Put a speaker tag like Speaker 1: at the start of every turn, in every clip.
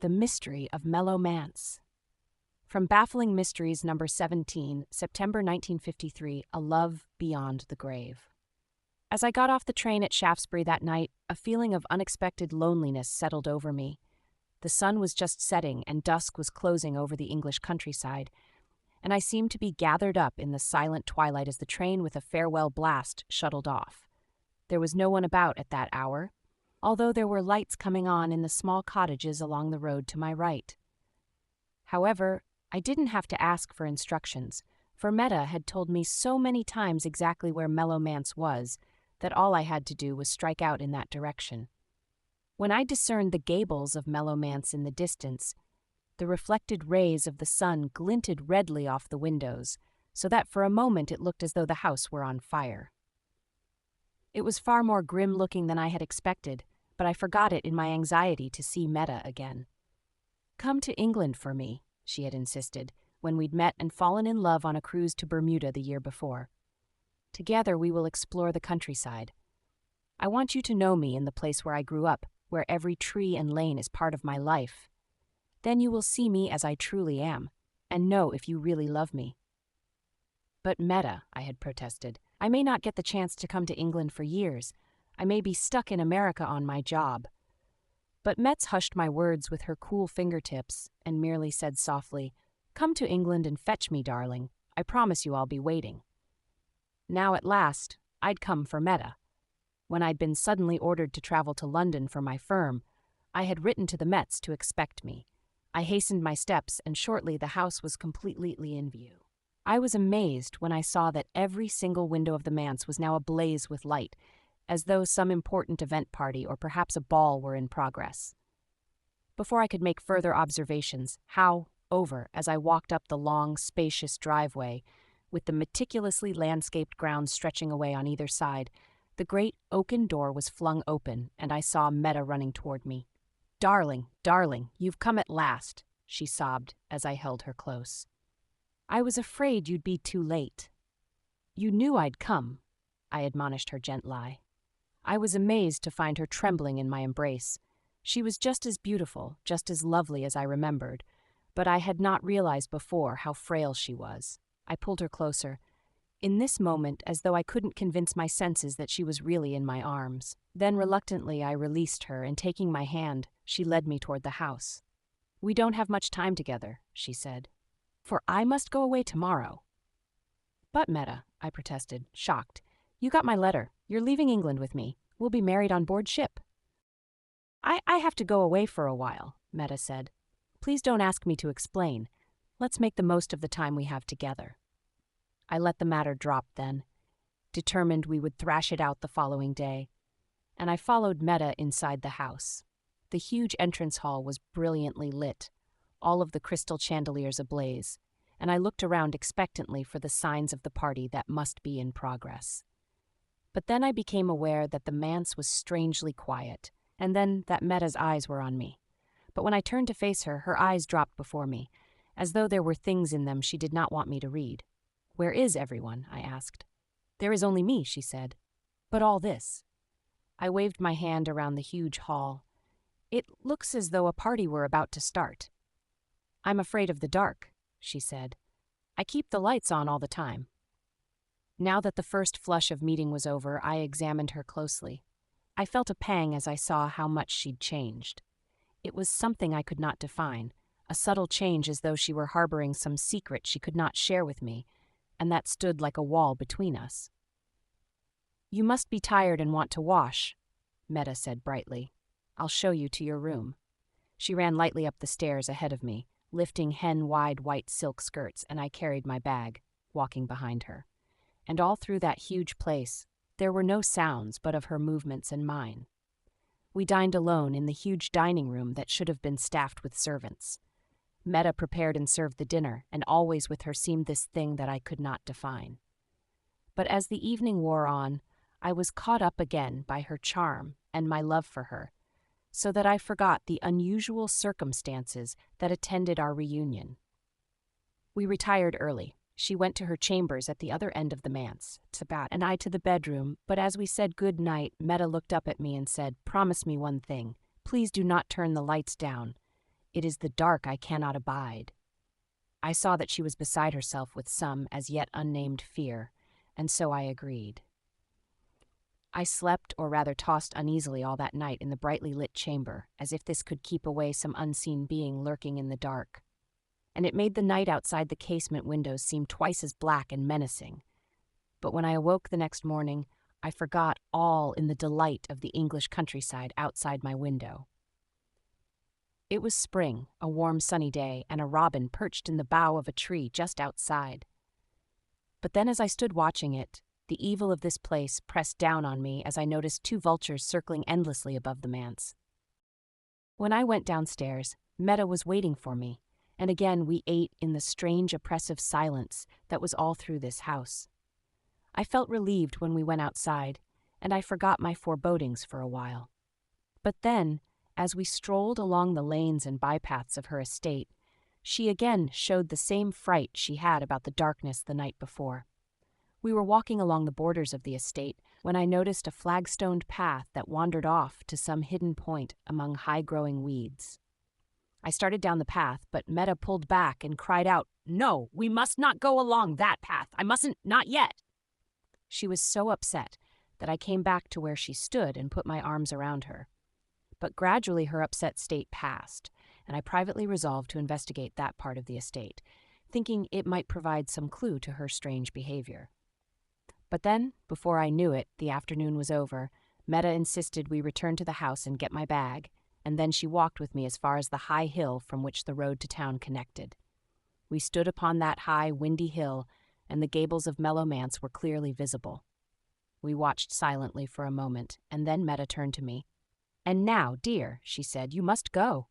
Speaker 1: The Mystery of Mello Manse. From Baffling Mysteries number 17, September 1953, A Love Beyond the Grave. As I got off the train at Shaftesbury that night, a feeling of unexpected loneliness settled over me. The sun was just setting and dusk was closing over the English countryside, and I seemed to be gathered up in the silent twilight as the train with a farewell blast shuttled off. There was no one about at that hour, although there were lights coming on in the small cottages along the road to my right. However, I didn't have to ask for instructions, for Meta had told me so many times exactly where Mello Manse was that all I had to do was strike out in that direction. When I discerned the gables of Mello Manse in the distance, the reflected rays of the sun glinted redly off the windows, so that for a moment it looked as though the house were on fire. It was far more grim-looking than I had expected, but I forgot it in my anxiety to see Meta again. "Come to England for me," she had insisted, when we'd met and fallen in love on a cruise to Bermuda the year before. "Together we will explore the countryside. I want you to know me in the place where I grew up, where every tree and lane is part of my life. Then you will see me as I truly am, and know if you really love me." "But Meta," I had protested, "I may not get the chance to come to England for years. I may be stuck in America on my job." But Metz hushed my words with her cool fingertips and merely said softly, "Come to England and fetch me, darling. I promise you I'll be waiting." Now at last, I'd come for Meta. When I'd been suddenly ordered to travel to London for my firm, I had written to the Metz to expect me. I hastened my steps, and shortly the house was completely in view. I was amazed when I saw that every single window of the manse was now ablaze with light, as though some important event party or perhaps a ball were in progress. Before I could make further observations, over as I walked up the long, spacious driveway, with the meticulously landscaped grounds stretching away on either side, the great oaken door was flung open, and I saw Meta running toward me. "Darling, darling, you've come at last," she sobbed as I held her close. "I was afraid you'd be too late." "You knew I'd come," I admonished her gently. I was amazed to find her trembling in my embrace. She was just as beautiful, just as lovely as I remembered, but I had not realized before how frail she was. I pulled her closer, in this moment as though I couldn't convince my senses that she was really in my arms. Then reluctantly I released her, and taking my hand, she led me toward the house. "We don't have much time together," she said, "for I must go away tomorrow." "But Meta," I protested, shocked, "you got my letter. You're leaving England with me. We'll be married on board ship." I have to go away for a while," Meta said. "Please don't ask me to explain. Let's make the most of the time we have together." I let the matter drop then, determined we would thrash it out the following day, and I followed Meta inside the house. The huge entrance hall was brilliantly lit, all of the crystal chandeliers ablaze, and I looked around expectantly for the signs of the party that must be in progress. But then I became aware that the manse was strangely quiet, and then that Meta's eyes were on me. But when I turned to face her, her eyes dropped before me, as though there were things in them she did not want me to read. "Where is everyone?" I asked. "There is only me," she said. "But all this?" I waved my hand around the huge hall. "It looks as though a party were about to start." "I'm afraid of the dark," she said. "I keep the lights on all the time." Now that the first flush of meeting was over, I examined her closely. I felt a pang as I saw how much she'd changed. It was something I could not define, a subtle change as though she were harboring some secret she could not share with me, and that stood like a wall between us. "You must be tired and want to wash," Meta said brightly. "I'll show you to your room." She ran lightly up the stairs ahead of me, lifting hen-wide white silk skirts, and I carried my bag, walking behind her. And all through that huge place, there were no sounds but of her movements and mine. We dined alone in the huge dining room that should have been staffed with servants. Meta prepared and served the dinner, and always with her seemed this thing that I could not define. But as the evening wore on, I was caught up again by her charm and my love for her, so that I forgot the unusual circumstances that attended our reunion. We retired early. She went to her chambers at the other end of the manse, to bat, and I to the bedroom, but as we said good night, Meta looked up at me and said, "Promise me one thing. Please do not turn the lights down. It is the dark I cannot abide. I saw that she was beside herself with some as yet unnamed fear, and so I agreed. I slept, or rather tossed uneasily all that night in the brightly lit chamber, as if this could keep away some unseen being lurking in the dark. And it made the night outside the casement windows seem twice as black and menacing. But when I awoke the next morning, I forgot all in the delight of the English countryside outside my window. It was spring, a warm sunny day, and a robin perched in the bough of a tree just outside. But then as I stood watching it, the evil of this place pressed down on me as I noticed two vultures circling endlessly above the manse. When I went downstairs, Meta was waiting for me, and again we ate in the strange oppressive silence that was all through this house. I felt relieved when we went outside, and I forgot my forebodings for a while. But then, as we strolled along the lanes and bypaths of her estate, she again showed the same fright she had about the darkness the night before. We were walking along the borders of the estate when I noticed a flagstoned path that wandered off to some hidden point among high-growing weeds. I started down the path, but Meta pulled back and cried out, "No, we must not go along that path. I mustn't, not yet." She was so upset that I came back to where she stood and put my arms around her. But gradually her upset state passed, and I privately resolved to investigate that part of the estate, thinking it might provide some clue to her strange behavior. But then, before I knew it, the afternoon was over. Meta insisted we return to the house and get my bag, and then she walked with me as far as the high hill from which the road to town connected. We stood upon that high, windy hill, and the gables of Mello Manse were clearly visible. We watched silently for a moment, and then Meta turned to me. "And now, dear," she said, "you must go."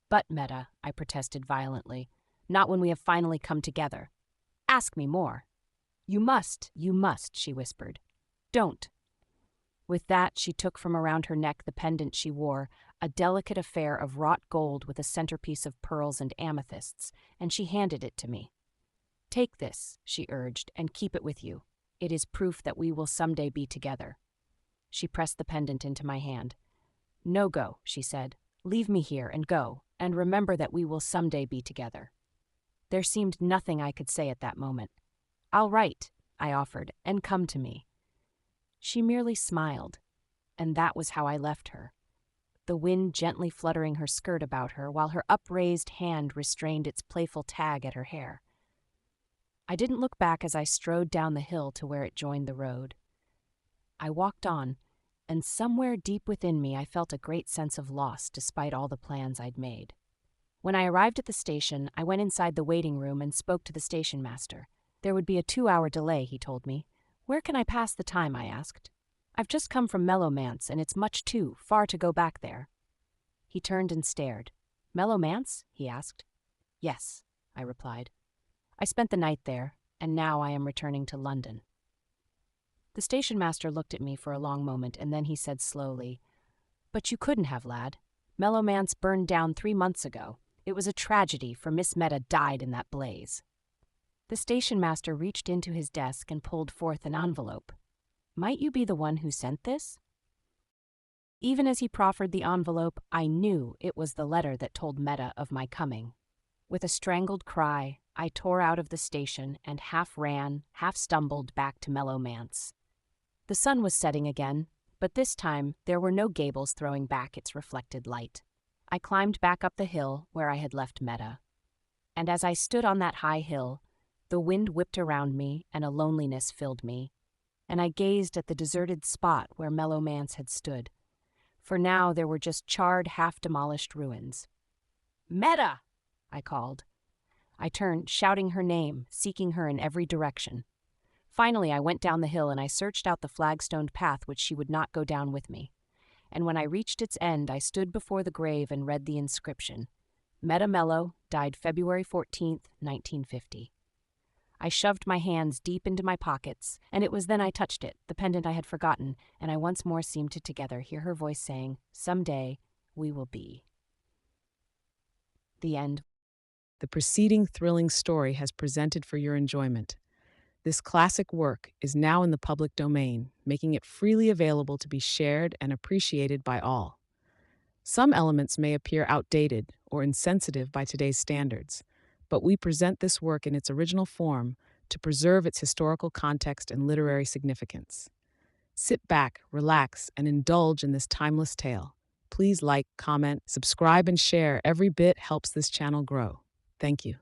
Speaker 1: "But, Meta," I protested violently, "not when we have finally come together. Ask me more." You must," she whispered. "Don't." With that, she took from around her neck the pendant she wore, a delicate affair of wrought gold with a centerpiece of pearls and amethysts, and she handed it to me. "Take this," she urged, "and keep it with you. It is proof that we will someday be together." She pressed the pendant into my hand. "No, go," she said. "Leave me here and go, and remember that we will someday be together." There seemed nothing I could say at that moment. "I'll write," I offered, "and come to me." She merely smiled, and that was how I left her, the wind gently fluttering her skirt about her while her upraised hand restrained its playful tag at her hair. I didn't look back as I strode down the hill to where it joined the road. I walked on, and somewhere deep within me I felt a great sense of loss despite all the plans I'd made. When I arrived at the station, I went inside the waiting room and spoke to the station master. There would be a 2-hour delay, he told me. "Where can I pass the time?" I asked. "I've just come from Mello Manse, and it's much too far to go back there." He turned and stared. "Mello Manse?" he asked. "Yes," I replied. "I spent the night there, and now I am returning to London." The station master looked at me for a long moment, and then he said slowly, "But you couldn't have, lad. Mello Manse burned down 3 months ago. It was a tragedy, for Miss Meta died in that blaze." The station master reached into his desk and pulled forth an envelope. "Might you be the one who sent this?" Even as he proffered the envelope, I knew it was the letter that told Meta of my coming. With a strangled cry, I tore out of the station and half ran, half stumbled back to Mello Manse. The sun was setting again, but this time there were no gables throwing back its reflected light. I climbed back up the hill where I had left Meta. And as I stood on that high hill, the wind whipped around me and a loneliness filled me, and I gazed at the deserted spot where Mello Manse had stood. For now there were just charred, half-demolished ruins. "Meta!" I called. I turned, shouting her name, seeking her in every direction. Finally, I went down the hill and I searched out the flagstoned path which she would not go down with me. And when I reached its end, I stood before the grave and read the inscription. Meta Mello died February 14th, 1950. I shoved my hands deep into my pockets, and it was then I touched it, the pendant I had forgotten, and I once more seemed to together hear her voice saying, "Someday we will be." The end.
Speaker 2: The preceding thrilling story has presented for your enjoyment. This classic work is now in the public domain, making it freely available to be shared and appreciated by all. Some elements may appear outdated or insensitive by today's standards, but we present this work in its original form to preserve its historical context and literary significance. Sit back, relax, and indulge in this timeless tale. Please like, comment, subscribe, and share. Every bit helps this channel grow. Thank you.